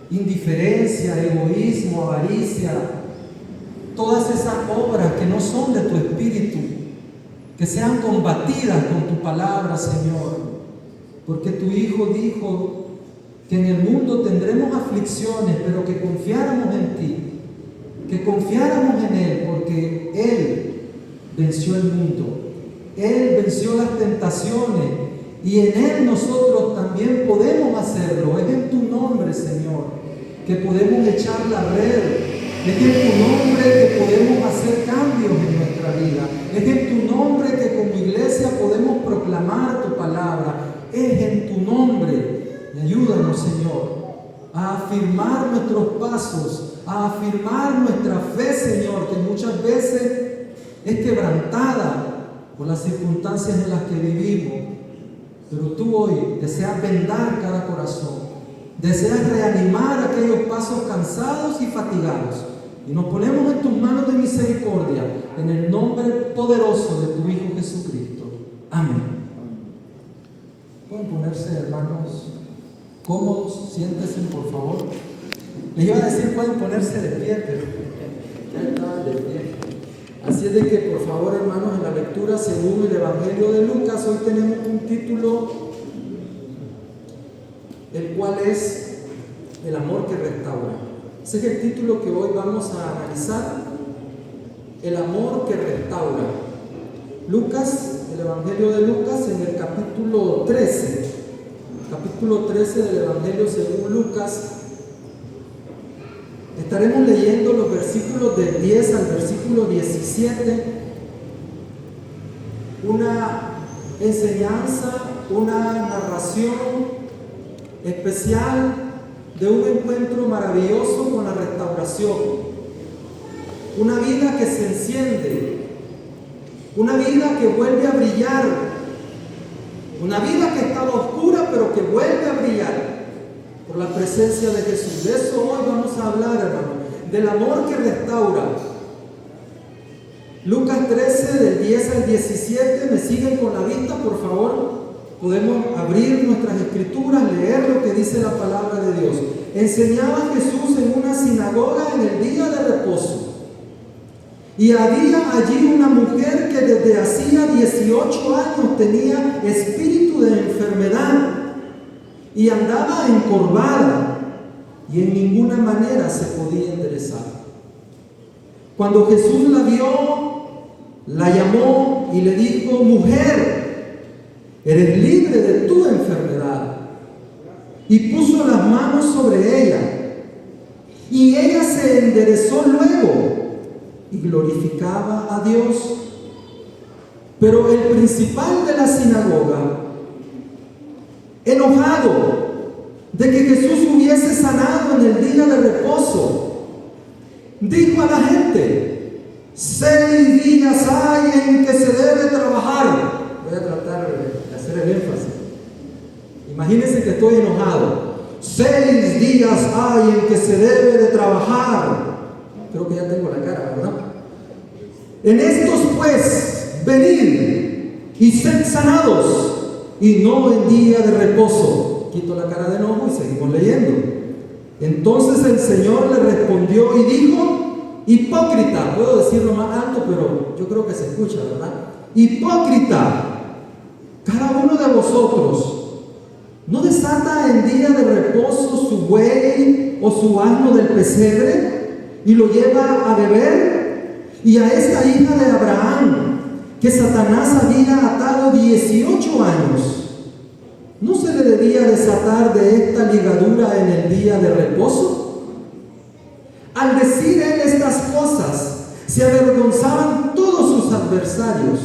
indiferencia, egoísmo, avaricia, todas esas obras que no son de tu espíritu, que sean combatidas con tu palabra, Señor, porque tu Hijo dijo que en el mundo tendremos aflicciones, pero que confiáramos en ti, que confiáramos en Él, porque Él venció el mundo, Él venció las tentaciones, y en Él nosotros también podemos hacerlo. Es en tu nombre, Señor, que podemos echar la red. Es en tu nombre que podemos hacer cambios en nuestra vida. Es en tu nombre que como iglesia podemos proclamar tu palabra. Es en tu nombre. Y ayúdanos, Señor, a afirmar nuestros pasos, a afirmar nuestra fe, Señor, que muchas veces es quebrantada por las circunstancias en las que vivimos. Pero tú hoy deseas vendar cada corazón. Deseas reanimar aquellos pasos cansados y fatigados. Y nos ponemos en tus manos de misericordia, en el nombre poderoso de tu Hijo Jesucristo. Amén. Pueden ponerse, hermanos, cómodos, siéntense, por favor. Les iba a decir, pueden ponerse de pie, pero ya estaban de pie. Así es de que, por favor, hermanos, en la lectura según el Evangelio de Lucas, hoy tenemos un título, el cual es El amor que restaura. Ese es el título que hoy vamos a analizar, el amor que restaura. Lucas, el Evangelio de Lucas, en el capítulo 13 del Evangelio según Lucas, estaremos leyendo los versículos del 10 al versículo 17, una enseñanza, una narración especial de un encuentro maravilloso con la restauración. Una vida que se enciende, una vida que vuelve a brillar, una vida que estaba oscura pero que vuelve a brillar por la presencia de Jesús. De eso hoy vamos a hablar, hermano, del amor que restaura. Lucas 13, del 10 al 17, me siguen con la vista, por favor. Podemos abrir nuestras escrituras, leer lo que dice la palabra de Dios. Enseñaba Jesús en una sinagoga en el día de reposo. Y había allí una mujer que desde hacía 18 años tenía espíritu de enfermedad y andaba encorvada y en ninguna manera se podía enderezar. Cuando Jesús la vio, la llamó y le dijo: mujer, eres libre de tu enfermedad. Y puso las manos sobre ella. Y ella se enderezó luego y glorificaba a Dios. Pero el principal de la sinagoga, enojado de que Jesús hubiese sanado en el día de reposo, dijo a la gente: 6 días hay en que se debe trabajar. Voy a tratar de hacer el énfasis. Imagínense que estoy enojado. 6 días hay en que se debe de trabajar. Creo que ya tengo la cara, ¿verdad? En estos pues, venid y sed sanados, y no en día de reposo. Quito la cara de enojo y seguimos leyendo. Entonces el Señor le respondió y dijo: hipócrita. Puedo decirlo más alto, pero yo creo que se escucha, ¿verdad? Hipócrita, cada uno de vosotros ¿no desata en día de reposo su buey o su asno del pesebre y lo lleva a beber? Y a esta hija de Abraham, que Satanás había atado 18 años, ¿no se le debía desatar de esta ligadura en el día de reposo? Al decir él estas cosas, se avergonzaban todos sus adversarios.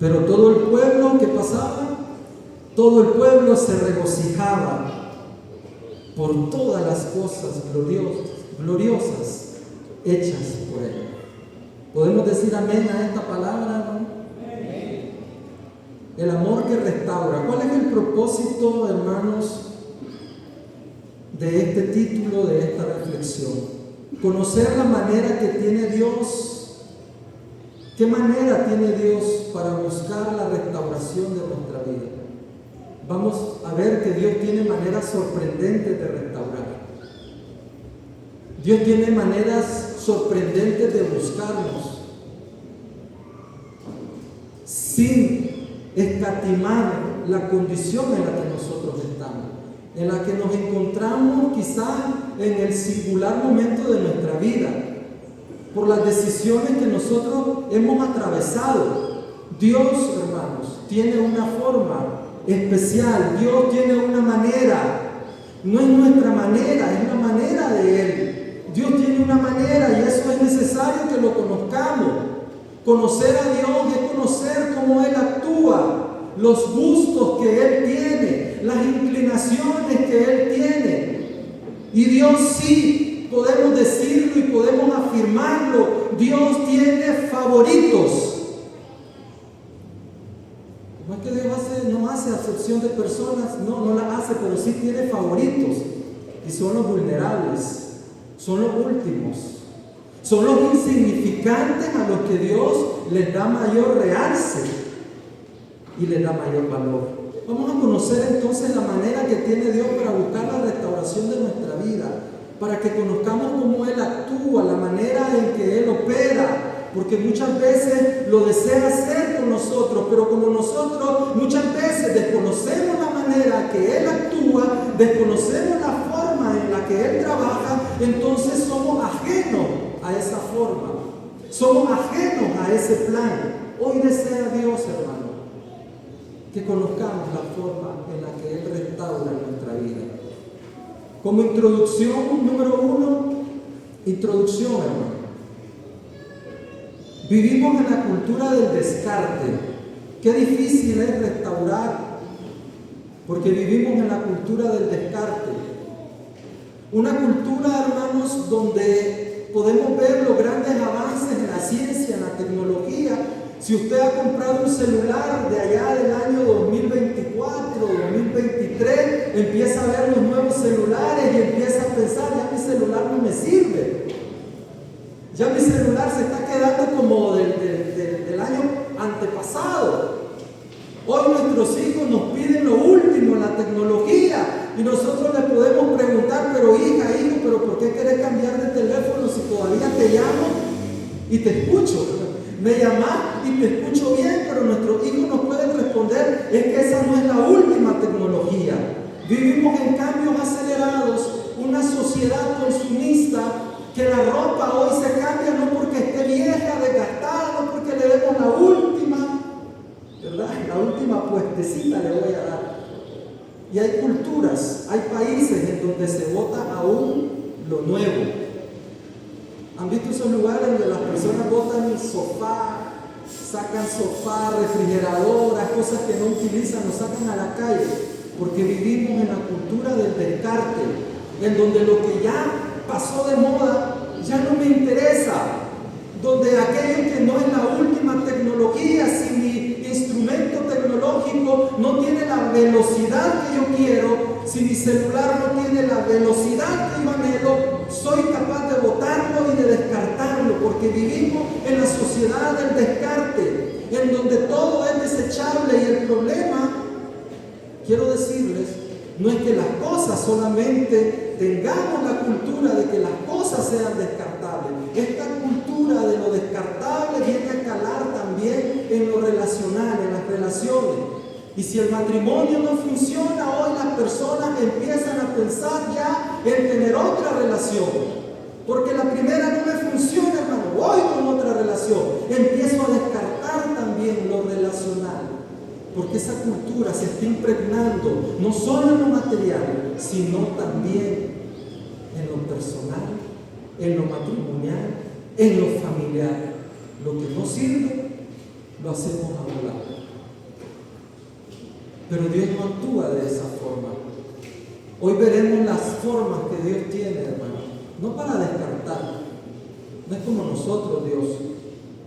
Pero todo el pueblo que pasaba, todo el pueblo se regocijaba por todas las cosas gloriosas hechas por él. ¿Podemos decir amén a esta palabra, no? El amor que restaura. ¿Cuál es el propósito, hermanos, de este título, de esta reflexión? Conocer la manera que tiene Dios. ¿Qué manera tiene Dios para buscar la restauración de nuestra vida? Vamos a ver que Dios tiene maneras sorprendentes de restaurar. Dios tiene maneras sorprendentes de buscarnos sin escatimar la condición en la que nosotros estamos, en la que nos encontramos quizá en el singular momento de nuestra vida, por las decisiones que nosotros hemos atravesado. Dios, hermanos, tiene una forma especial, Dios tiene una manera, no es nuestra manera, es la manera de Él. Dios tiene una manera y eso es necesario que lo conozcamos. Conocer a Dios es conocer cómo Él actúa, los gustos que Él tiene, las inclinaciones que Él tiene. Y Dios sí, podemos decirlo y podemos afirmarlo, Dios tiene favoritos. No es que Dios no hace acepción de personas, no la hace, pero sí tiene favoritos. Y son los vulnerables, son los últimos, son los insignificantes a los que Dios les da mayor realce y les da mayor valor. Vamos a conocer entonces la manera que tiene Dios para buscar la restauración de nuestra vida, para que conozcamos cómo Él actúa, la manera en que Él opera. Porque muchas veces lo desea hacer con nosotros, pero como nosotros muchas veces desconocemos la manera que Él actúa, desconocemos la forma en la que Él trabaja, entonces somos ajenos a esa forma, somos ajenos a ese plan. Hoy desea Dios, hermano, que conozcamos la forma en la que Él restaura nuestra vida. Como introducción, número 1, introducción, hermano. Vivimos en la cultura del descarte. Qué difícil es restaurar, porque vivimos en la cultura del descarte. Una cultura, hermanos, donde podemos ver los grandes avances en la ciencia, en la tecnología. Si usted ha comprado un celular de allá del año 2024, 2023, empieza a ver los nuevos celulares y empieza a pensar, ya mi celular no me sirve. Ya mi celular se está quedando como del año antepasado. Hoy nuestros hijos nos piden lo último en la tecnología y nosotros les podemos preguntar, pero hija, hijo, ¿pero por qué querés cambiar de teléfono si todavía te llamo y te escucho? Me llamás y te escucho bien, pero nuestros hijos nos pueden responder, es que esa no es la última tecnología. Vivimos en cambios acelerados, una sociedad consumista, que la ropa hoy se cambia no porque esté vieja, desgastada, no porque le demos la última, ¿verdad? La última puestecita le voy a dar. Y hay culturas, hay países en donde se bota aún lo nuevo. ¿Han visto esos lugares donde las personas botan el sofá, sacan sofá, refrigeradoras, cosas que no utilizan, lo sacan a la calle? Porque vivimos en la cultura del descarte, en donde lo que ya pasó de moda, ya no me interesa, donde aquello que no es la última tecnología, si mi instrumento tecnológico no tiene la velocidad que yo quiero, si mi celular no tiene la velocidad que yo anhelo, soy capaz de botarlo y de descartarlo, porque vivimos en la sociedad del descarte, en donde todo es desechable. Y el problema, quiero decirles, no es que las cosas solamente tengamos la cultura de que las cosas sean descartables. Esta cultura de lo descartable viene a calar también en lo relacional, en las relaciones. Y si el matrimonio no funciona, hoy las personas empiezan a pensar ya en tener otra relación. Porque la primera no me funciona, hermano, voy con otra relación. Empiezo a descartar también lo relacional. Porque esa cultura se está impregnando no solo en lo material, sino también en lo personal, en lo matrimonial, en lo familiar. Lo que no sirve, lo hacemos a un lado. Pero Dios no actúa de esa forma. Hoy veremos las formas que Dios tiene, hermano. No para descartar. No es como nosotros, Dios.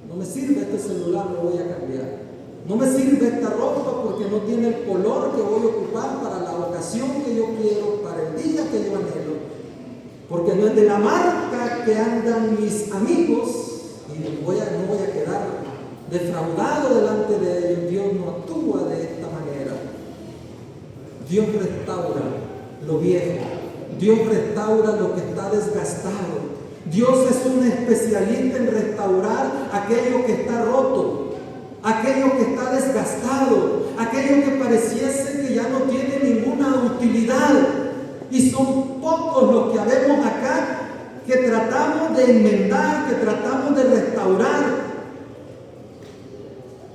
No me sirve este celular, lo voy a cambiar. No me sirve esta ropa porque no tiene el color que voy a ocupar para la ocasión que yo quiero, para el día que yo anhelo. Porque no es de la marca que andan mis amigos y no voy a quedar defraudado delante de ellos. Dios no actúa de esta manera. Dios restaura lo viejo. Dios restaura lo que está desgastado. Dios es un especialista en restaurar aquello que está roto, aquello que está desgastado, aquello que pareciese que ya no tiene ninguna utilidad. Y son pocos los que habemos acá que tratamos de enmendar, que tratamos de restaurar.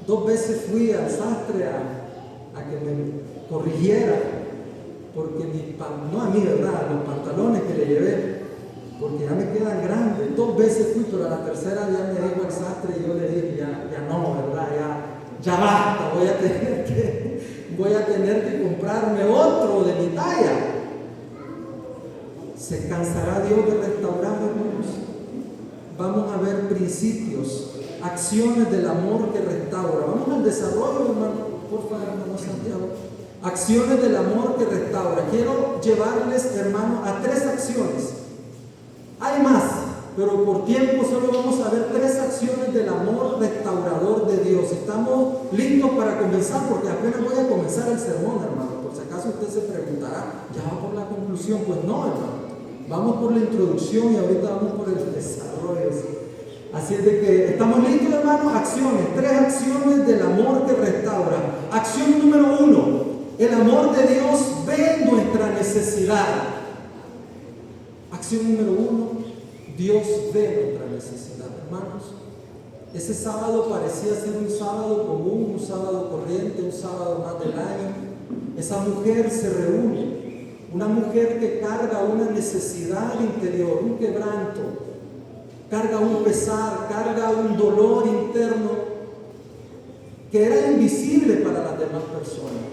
2 veces fui al sastre a que me corrigiera, porque no a mí, ¿verdad? Los pantalones que le llevé, porque ya me quedan grandes. 2 veces fui, pero a la tercera ya me dijo el sastre y yo le dije, ya no, ¿verdad? Ya basta, voy a tener que comprarme otro de mi talla. ¿Se cansará Dios de restaurar, hermanos? Vamos a ver principios, acciones del amor que restaura. Vamos al desarrollo, hermano, por favor, hermano Santiago. Acciones del amor que restaura. Quiero llevarles, hermano, a 3 acciones. Hay más, pero por tiempo solo vamos a ver 3 acciones del amor restaurador de Dios. ¿Estamos listos para comenzar? Porque apenas voy a comenzar el sermón, hermano. Por si acaso usted se preguntará, ¿ya va por la conclusión? Pues no, hermano. Vamos por la introducción y ahorita vamos por el desarrollo. Así es de que, ¿estamos listos, hermano? Acciones, 3 acciones del amor que restaura. Acción número 1, el amor de Dios ve nuestra necesidad. Acción número 1, Dios ve nuestra necesidad. Hermanos, ese sábado parecía ser un sábado común, un sábado corriente, un sábado más del año. Esa mujer se reúne. Una mujer que carga una necesidad interior, un quebranto, carga un pesar, carga un dolor interno que era invisible para las demás personas.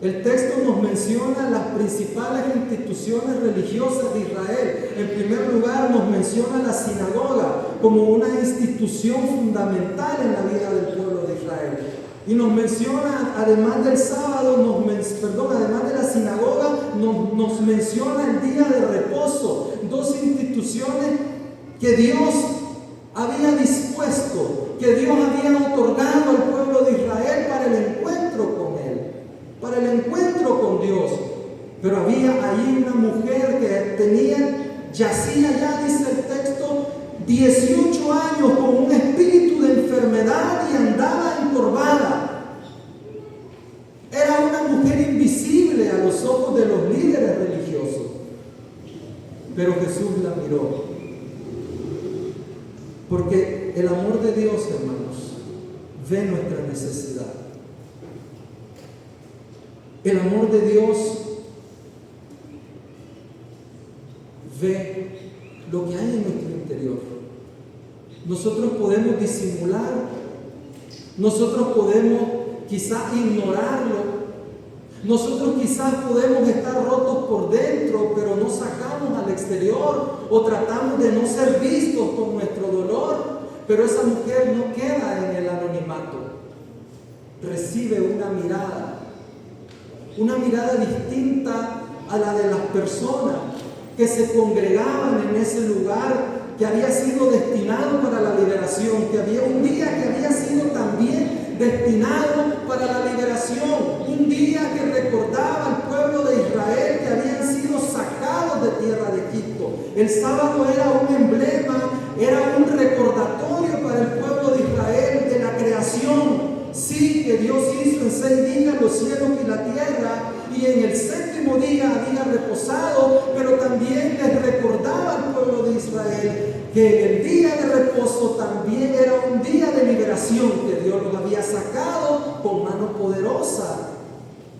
El texto nos menciona las principales instituciones religiosas de Israel. En primer lugar, nos menciona la sinagoga como una institución fundamental en la vida del pueblo de Israel. Y nos menciona, además del sábado, además de la sinagoga, nos menciona el día de reposo. 2 instituciones que Dios había dispuesto, que Dios había otorgado al pueblo de Israel para el encuentro con Él, para el encuentro con Dios. Pero había ahí una mujer que yacía ya, dice el texto, 18 años con un espíritu de enfermedad y andaba encorvada. Era una mujer invisible a los ojos de los líderes religiosos. Pero Jesús la miró. Porque el amor de Dios, hermanos, ve nuestra necesidad. El amor de Dios ve lo que hay en nuestro interior. Nosotros podemos disimular, nosotros podemos quizás ignorarlo, nosotros quizás podemos estar rotos por dentro, pero no sacamos al exterior o tratamos de no ser vistos por nuestro dolor. Pero esa mujer no queda en el anonimato, recibe una mirada distinta a la de las personas que se congregaban en ese lugar que había sido destinado para la liberación, que había un día que había sido también destinado para la liberación, un día que recordaba al pueblo de Israel que habían sido sacados de tierra de Egipto. El sábado era un emblema, era un recordatorio para el pueblo de Israel de la creación. Sí, que Dios hizo en 6 días los cielos y la tierra, y en el 7º día había reposado, pero también les recordaba al pueblo de Israel que el día de reposo también era un día de liberación, que Dios los había sacado con mano poderosa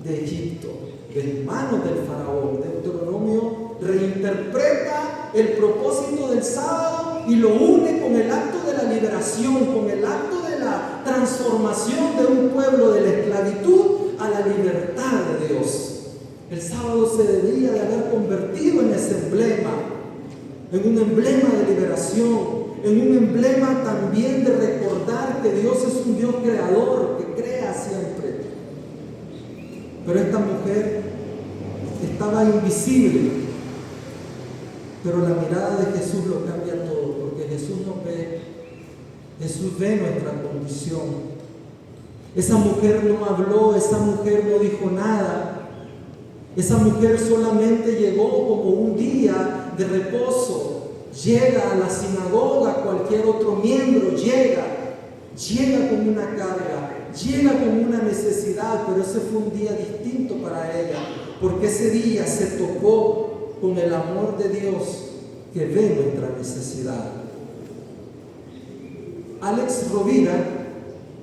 de Egipto, de manos del faraón. Deuteronomio reinterpreta el propósito del sábado y lo une con el acto de la liberación, con el acto de la transformación de un pueblo de la esclavitud a la libertad de Dios. El sábado se debería de haber convertido en ese emblema, en un emblema de liberación, en un emblema también de recordar que Dios es un Dios creador, que crea siempre. Pero esta mujer estaba invisible, pero la mirada de Jesús lo cambia todo, porque Jesús nos ve, Jesús ve nuestra condición. Esa mujer no habló, esa mujer no dijo nada, Esa mujer solamente llegó como un día de reposo. Llega a la sinagoga, cualquier otro miembro llega con una carga, llega con una necesidad, pero ese fue un día distinto para ella, porque ese día se tocó con el amor de Dios que ve nuestra necesidad. Alex Rovira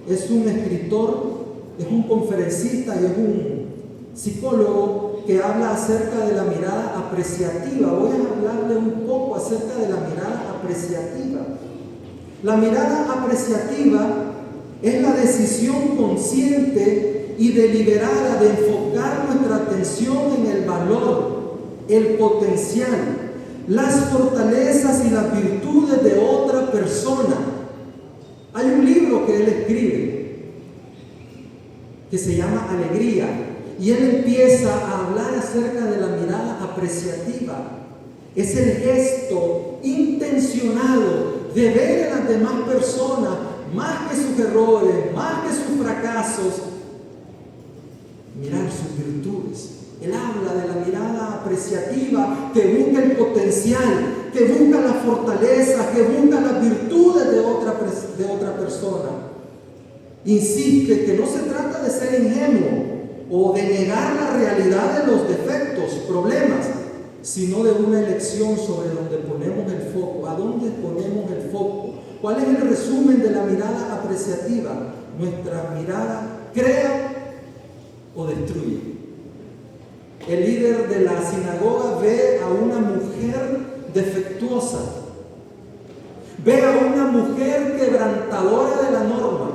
es un escritor, es un conferencista y es un psicólogo que habla acerca de la mirada apreciativa. Voy a hablarle un poco acerca de la mirada apreciativa. La mirada apreciativa es la decisión consciente y deliberada de enfocar nuestra atención en el valor, el potencial, las fortalezas y las virtudes de otra persona. Hay un libro que él escribe que se llama Alegría, y él empieza a hablar acerca de la mirada apreciativa. Es el gesto intencionado de ver en las demás personas más que sus errores, más que sus fracasos, mirar sus virtudes. Él habla de la mirada apreciativa que busca el potencial, que busca la fortaleza, que busca las virtudes de otra persona. Insiste que no se trata de ser ingenuo o de negar la realidad de los defectos, problemas, sino de una elección sobre donde ponemos el foco. ¿A dónde ponemos el foco? ¿Cuál es el resumen de la mirada apreciativa? Nuestra mirada crea o destruye. El líder de la sinagoga ve a una mujer defectuosa, ve a una mujer quebrantadora de la norma,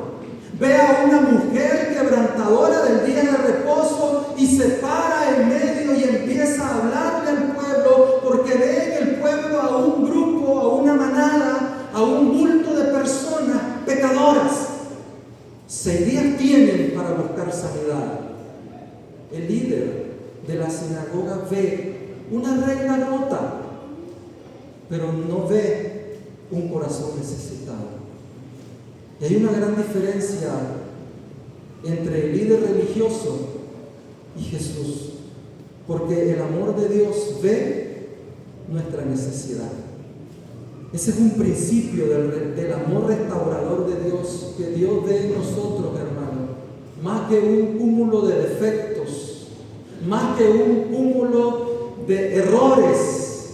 ve a una mujer quebrantadora del día de reposo y se para en medio y empieza a hablarle al pueblo, porque ve en el pueblo a un grupo, a una manada, a un bulto de personas pecadoras. 6 días tienen para buscar sanidad. El líder de la sinagoga ve una regla rota, pero no ve un corazón necesitado. Y hay una gran diferencia entre el líder religioso y Jesús, porque el amor de Dios ve nuestra necesidad. Ese es un principio del amor restaurador de Dios, que Dios ve en nosotros, hermano, más que un cúmulo de defectos, más que un cúmulo de errores,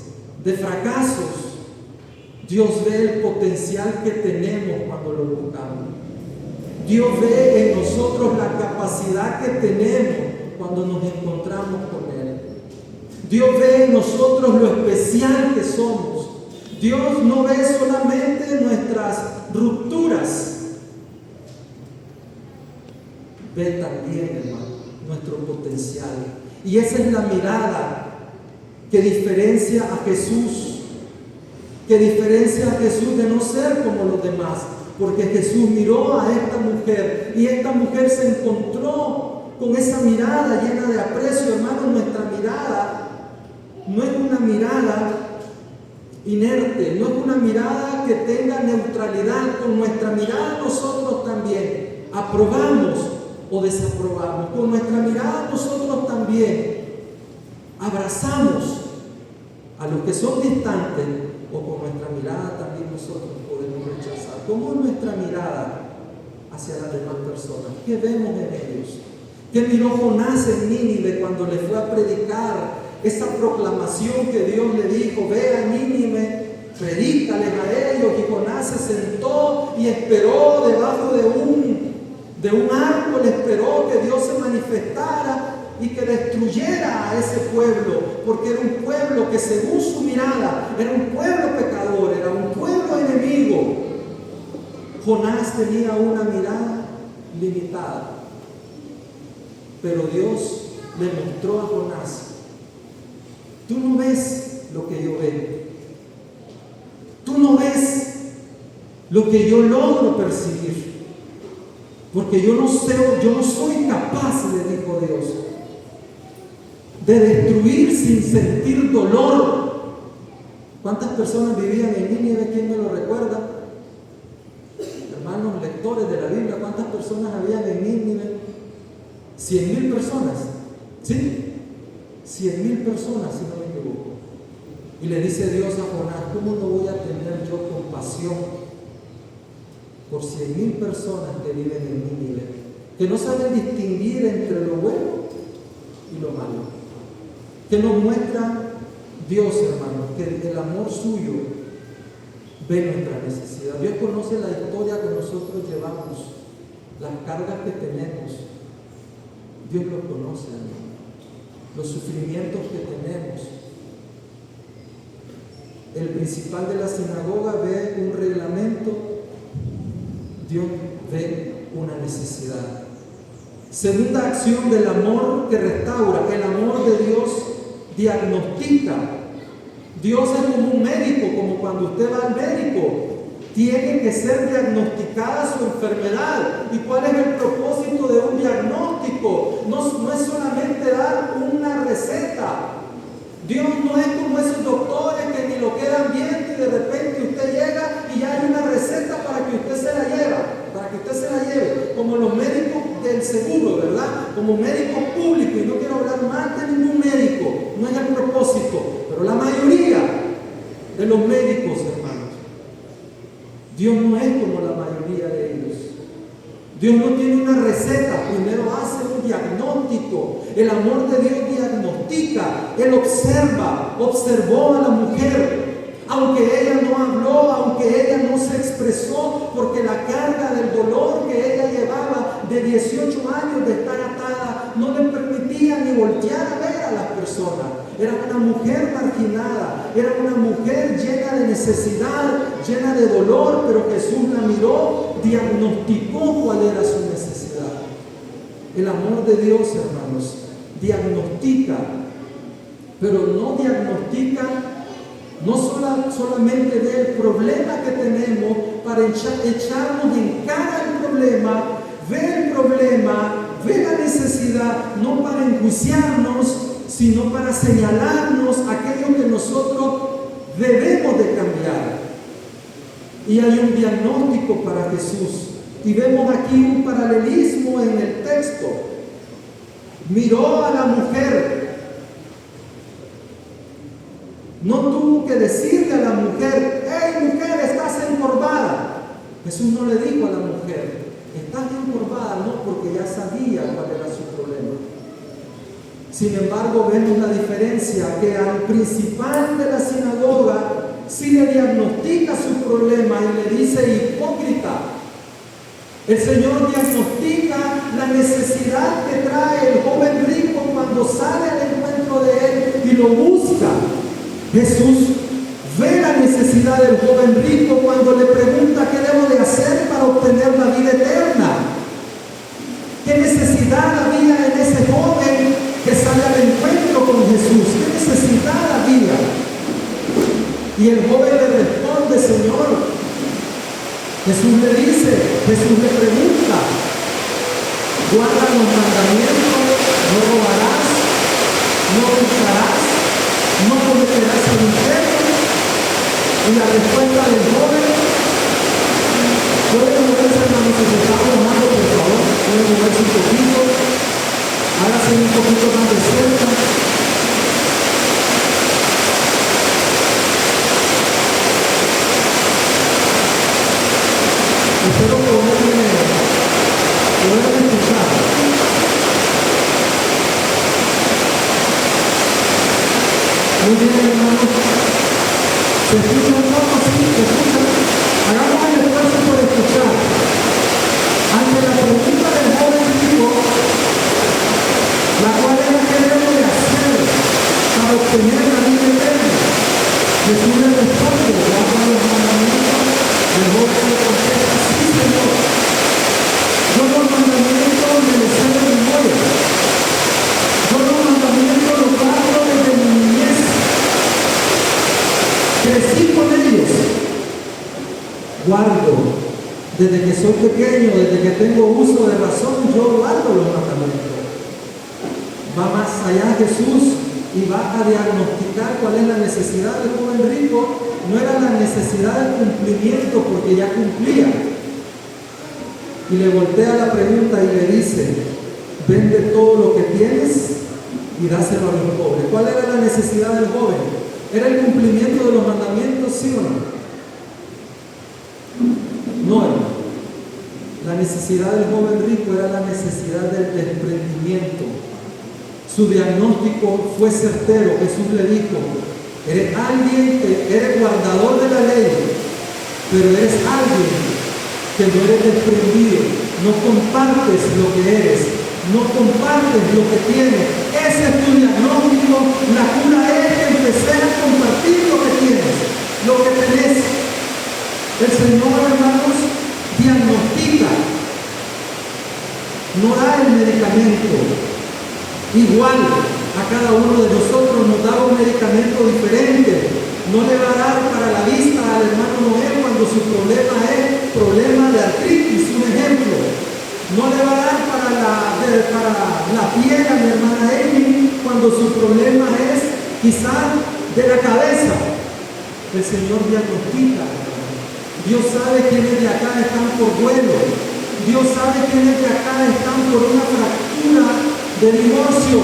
de fracasos. Dios ve el potencial que tenemos cuando lo buscamos. Dios ve en nosotros la capacidad que tenemos cuando nos encontramos con Él. Dios ve en nosotros lo especial que somos. Dios no ve solamente nuestras rupturas, ve también, hermano, nuestro potencial. Y esa es la mirada que diferencia a Jesús. Que diferencia a Jesús de no ser como los demás, porque Jesús miró a esta mujer y esta mujer se encontró con esa mirada llena de aprecio. Hermano, nuestra mirada no es una mirada inerte, no es una mirada que tenga neutralidad. Con nuestra mirada nosotros también aprobamos o desaprobamos. Con nuestra mirada nosotros también abrazamos a los que son distantes, o con nuestra mirada también nosotros podemos rechazar. ¿Cómo es nuestra mirada hacia las demás personas? ¿Qué vemos en ellos? ¿Qué miró Jonás en Nínive cuando le fue a predicar esa proclamación que Dios le dijo? Ve a Nínive, predícales a ellos. Y Jonás se sentó y esperó debajo de un árbol, esperó que Dios se manifestara y que destruyera a ese pueblo, porque era un pueblo que según su mirada era un pueblo pecador, era un pueblo enemigo. Jonás tenía una mirada limitada, pero Dios le mostró a Jonás: tú no ves lo que yo veo, tú no ves lo que yo logro percibir, porque yo no soy capaz, le dijo Dios, de destruir sin sentir dolor. ¿Cuántas personas vivían en Nínive? ¿Quién me lo recuerda? Hermanos lectores de la Biblia, ¿cuántas personas habían en Nínive? 100,000 personas, ¿sí? 100,000 personas, si no me equivoco. Y le dice Dios a Jonás, ¿cómo no voy a tener yo compasión por 100,000 personas que viven en Nínive, que no saben distinguir entre lo bueno y lo malo? Que nos muestra Dios, hermanos, que el amor suyo ve nuestra necesidad. Dios conoce la historia que nosotros llevamos, las cargas que tenemos. Dios los conoce, hermano. Los sufrimientos que tenemos. El principal de la sinagoga ve un reglamento, Dios ve una necesidad. Segunda acción del amor que restaura, el amor de Dios diagnostica. Dios es como un médico, como cuando usted va al médico. Tiene que ser diagnosticada su enfermedad. ¿Y cuál es el propósito de un diagnóstico? No es solamente dar una receta. Dios no es como esos doctores que ni lo quedan viendo y de repente usted llega y ya hay una receta para que usted se la lleve, como los médicos del seguro, ¿verdad? Como médicos públicos, y no quiero hablar más de ningún médico, no es el propósito, pero la mayoría de los médicos, hermanos, Dios no es como la mayoría de ellos. Dios no tiene una receta, primero hace un diagnóstico. El amor de Dios diagnostica, Él observó a la mujer, aunque ella no habló, aunque ella no se expresó, porque la carga del dolor que ella llevaba de 18 años de estar atada no le permitía ni voltear a ver a las personas. Era una mujer marginada, era una mujer llena de necesidad, llena de dolor, pero Jesús la miró, diagnosticó cuál era su necesidad. El amor de Dios, hermanos, diagnostica, pero no diagnostica, no solamente ve el problema que tenemos para echarnos en cara el problema, ve la necesidad, no para enjuiciarnos, sino para señalarnos aquello que nosotros debemos de cambiar. Y hay un diagnóstico para Jesús. Y vemos aquí un paralelismo en el texto. Miró a la mujer. No tuvo que decirle a la mujer, ¡hey mujer, estás encorvada! Jesús no le dijo a la mujer, estás encorvada, no, porque ya sabía cuál era su problema. Sin embargo, vemos la diferencia, que al principal de la sinagoga sí le diagnostica su problema y le dice, hipócrita. El Señor diagnostica la necesidad que trae el joven rico cuando sale al encuentro de Él y lo busca. Jesús ve la necesidad del joven rico cuando le pregunta qué debo de hacer para obtener la vida eterna. ¿Qué necesidad había en ese joven que sale al encuentro con Jesús? ¿Qué necesidad había? Y el joven le responde, Señor. Jesús le pregunta, guarda los mandamientos, no robarás, no hurtarás, no cometerás adulterio. Y la respuesta del joven, pueden moverse, hermanos, si se está formando, por favor, pueden moverse un poquito, hágase un poquito más de cerca. Espero poderme escuchar. Muy bien, hermanos. ¿Se escucha un poco? Sí, se escucha. Hagamos el esfuerzo por escuchar. Ante la pregunta del joven rico, la cual era qué debo de hacer para obtener la vida eterna, Jesús le responde, guarda los mandamientos. El joven le contesta, sí, Señor. Yo los mandamientos me los sé de memoria. Yo los mandamientos los guardo desde mi niñez. Crecí con ellos. Guardo. Desde que soy pequeño, desde que tengo uso de razón, yo guardo los mandamientos. Va más allá Jesús y va a diagnosticar cuál es la necesidad del joven rico. No era la necesidad del cumplimiento, porque ya cumplía. Y le voltea la pregunta y le dice, vende todo lo que tienes y dáselo a los pobres. ¿Cuál era la necesidad del joven? ¿Era el cumplimiento de los mandamientos, sí o no? No, hermano. La necesidad del joven rico era la necesidad del desprendimiento. Su diagnóstico fue certero. Jesús le dijo: eres alguien que eres guardador de la ley, pero eres alguien que no eres desprendido, no compartes lo que eres, no compartes lo que tienes. Ese es tu diagnóstico. La cura es que empecé a compartir lo que tienes, lo que tenés. El Señor, hermanos, diagnostica, no da el medicamento. Igual a cada uno de nosotros nos da un medicamento diferente. No le va a dar para la vista al hermano Noé cuando su problema es problema de artritis, un ejemplo. No le va a dar para la piel a mi hermana Amy cuando su problema es quizás de la cabeza. El Señor diagnostica. Dios sabe quiénes de acá están por duelo. Dios sabe quiénes de acá están por una fractura de divorcio.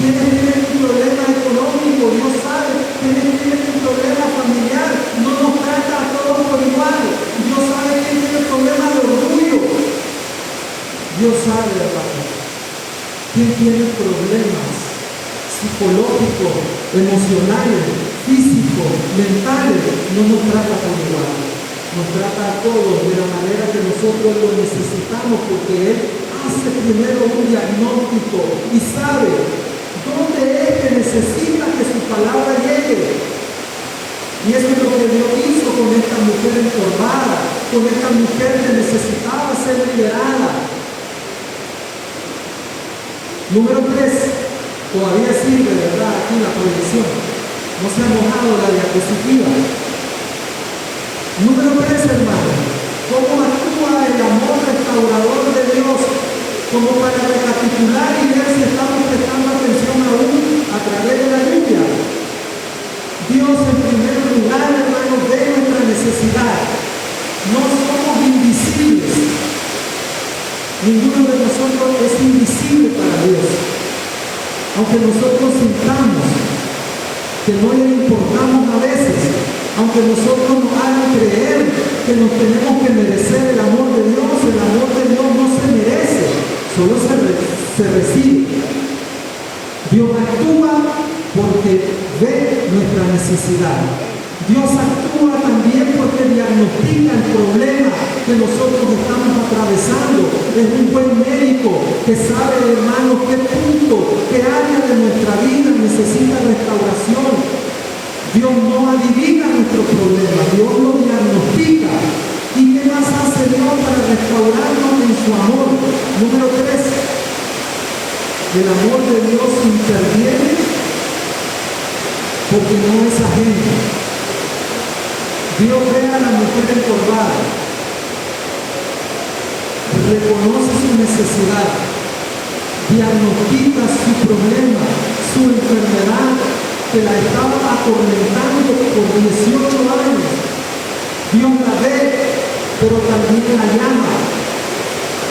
Quienes tienen un problema económico, Dios sabe. Quienes tienen un problema familiar, no nos trata a todos por igual. Dios sabe quién tiene problemas de orgullo. Dios sabe, hermano, quién tiene problemas psicológicos, emocionales, físicos, mentales. No nos trata por igual. Nos trata a todos de la manera que nosotros lo necesitamos, porque Él hace primero un diagnóstico y sabe dónde es que necesita que su palabra llegue. Y eso es lo que Dios hizo con esta mujer encorvada, con esta mujer que necesitaba ser liberada. Número 3, todavía sirve, ¿verdad? Aquí la proyección. No se ha mojado la diapositiva. Número 3, hermano. ¿Cómo actúa el amor restaurador de Dios? Como para recapitular y ver si estamos prestando atención aún a través de la Biblia. Dios, en primer lugar, hermanos, ve nuestra necesidad. No somos invisibles. Ninguno de nosotros es invisible para Dios. Aunque nosotros sintamos que no le importamos a veces, aunque nosotros nos hagan creer que nos tenemos que merecer el amor de Dios no se merece, solo se recibe. Dios actúa porque ve nuestra necesidad. Dios actúa también porque diagnostica el problema que nosotros estamos atravesando. Es un buen médico que sabe, hermanos, qué punto, qué área de nuestra vida necesita restauración. Dios no adivina nuestro problema, Dios lo diagnostica. ¿Y qué más hace Dios para restaurarnos en su amor? Número 3, el amor de Dios interviene porque no es ajeno. Dios ve a la mujer encorvada, reconoce su necesidad, diagnostica su problema, su enfermedad que la estaba atormentando por 18 años. Dios la ve, pero también la llama.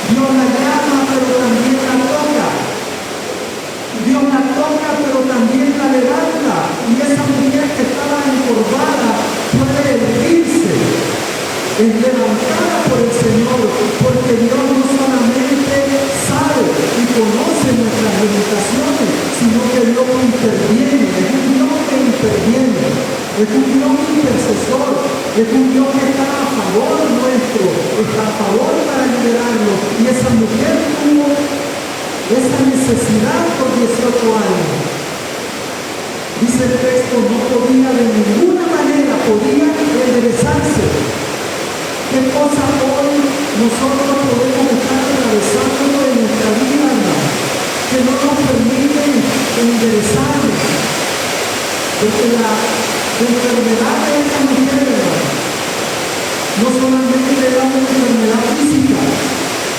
Dios la llama, pero también la toca. Dios la toca, pero también la levanta. Y esa mujer que estaba encorvada puede erguirse, es levantada por el Señor, porque Dios no solamente sabe y conoce nuestras limitaciones, sino que Dios interviene. Es un Dios que interviene, es un Dios intercesor, es un Dios que está a favor nuestro, está a favor para liberarnos. Y esa mujer tuvo esa necesidad por 18 años. Dice el texto, no podía de ninguna manera, podía enderezarse. ¿Qué cosa hoy nosotros podemos estar atravesando en nuestra vida, hermano, que no nos permiten enderezarnos? Porque la enfermedad de esta mujer, hermano, no solamente era una enfermedad física,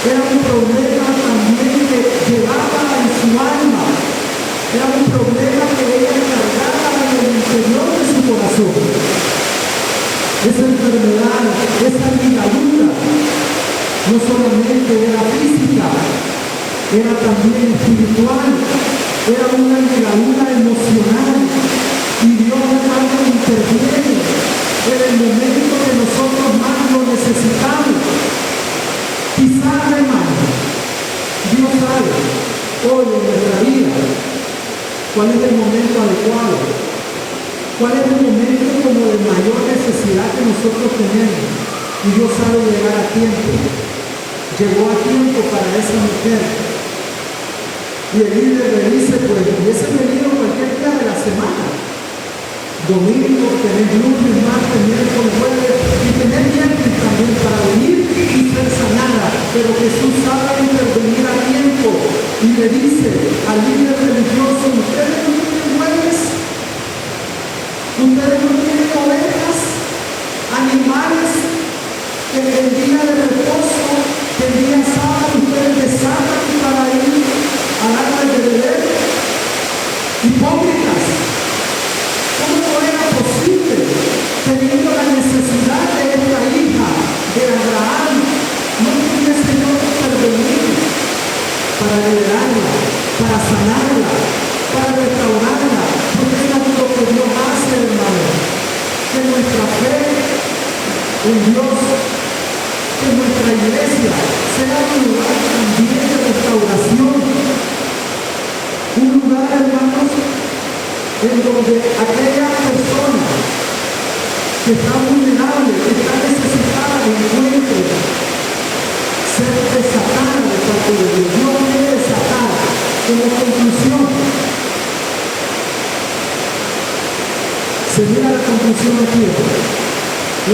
era un problema también que llevaba en su alma. Era un problema que ella cargaba en el interior de su corazón. Esa enfermedad, esa ligadura, no solamente era física, era también espiritual. era una ligadura emocional y Dios, hermano, interviene en el momento que nosotros más lo necesitamos. Quizás, hermano, Dios sabe hoy en nuestra vida cuál es el momento adecuado, cuál es el momento como de mayor necesidad que nosotros tenemos, y Dios sabe llegar a tiempo. Llegó a tiempo para esa mujer, y el líder le dice, pues hubiese venido cualquier día de la semana, domingo, tener lunes, martes, miércoles, jueves, y tener viernes también para venir y ser sanada. Pero Jesús sabe intervenir a tiempo y le dice al líder religioso, ustedes no tienen bueyes, ustedes no tienen ovejas, animales que el día de reposo, que el día sábado ustedes desatan para ir a darle de beber. Hipócritas, ¿cómo era posible, teniendo la necesidad de esta hija de Abraham, no podía el Señor intervenir para liberarla, para sanarla, para restaurarla? Porque es lo que Dios hace, hermano, que nuestra fe en Dios, que nuestra iglesia sea un lugar también de restauración, un lugar, hermanos, en donde aquella persona que está vulnerable, que está necesitada de encuentro, ser desatada de parte de Dios. Dios quiere desatar. Como conclusión, se mira la conclusión aquí,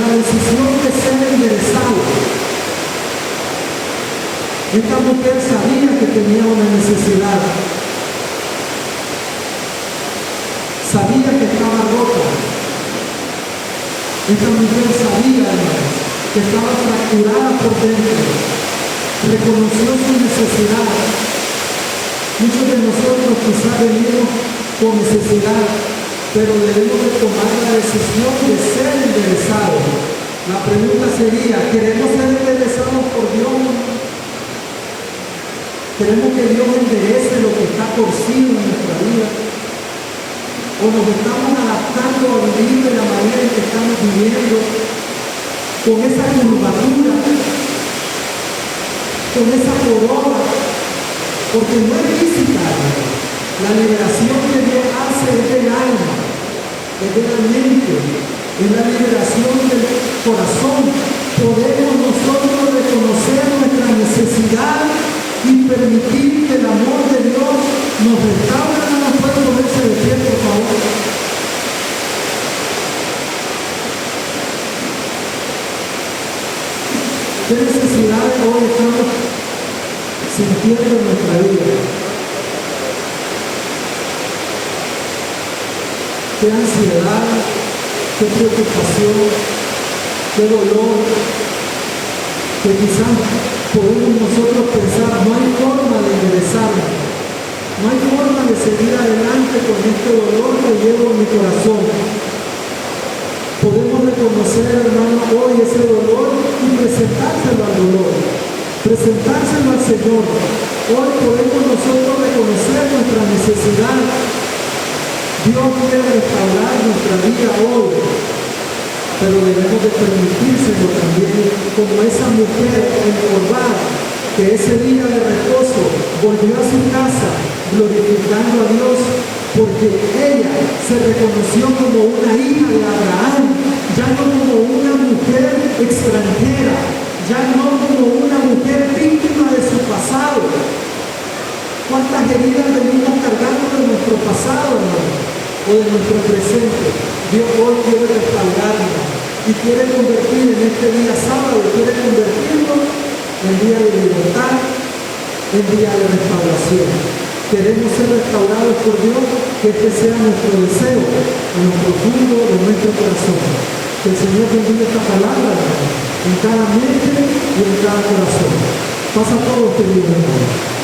la decisión de ser enderezado. Esta mujer sabía que tenía una necesidad, sabía que estaba rota. Esta mujer sabía, hermanos, que estaba fracturada por dentro. Reconoció su necesidad. Muchos de nosotros quizás venimos con necesidad, pero debemos de tomar la decisión de ser enderezados. La pregunta sería, ¿queremos ser enderezados por Dios? ¿Queremos que Dios enderece lo que está torcido en nuestra vida? ¿O nos estamos adaptando a vivir de la manera en que estamos viviendo, con esa curvatura, con esa corona? Porque no es física. La liberación que Dios hace es del alma, es de la mente, es la liberación del corazón. Podemos nosotros reconocer nuestra necesidad y permitir que el amor de Dios nos restaure. No nos puede ponerse de pie, por favor. ¿Qué necesidades hoy estamos sintiendo en nuestra vida? ¿Qué ansiedad? ¿Qué preocupación? ¿Qué dolor? Que quizás podemos nosotros pensar, no hay forma de enderezarlo, no hay forma de seguir adelante con este dolor que llevo en mi corazón. Podemos reconocer, hermano, hoy ese dolor y presentárselo al dolor, presentárselo al Señor. Hoy podemos nosotros reconocer nuestra necesidad. Dios quiere restaurar nuestra vida hoy, pero debemos de permitírselo también, como esa mujer en Corbán, que ese día de reposo volvió a su casa glorificando a Dios, porque ella se reconoció como una hija de Abraham, ya no como una mujer extranjera, ya no como una mujer víctima de su pasado. ¿Cuántas heridas venimos cargando de nuestro pasado, hermano, o de nuestro presente? Dios hoy quiere restaurarnos y quiere convertir en este día sábado, quiere convertirlo en día de libertad, en día de restauración. Queremos ser restaurados por Dios, que este sea nuestro deseo en lo profundo de nuestro corazón. Que el Señor bendiga esta palabra en cada mente y en cada corazón. Pasa todo este día, hermano.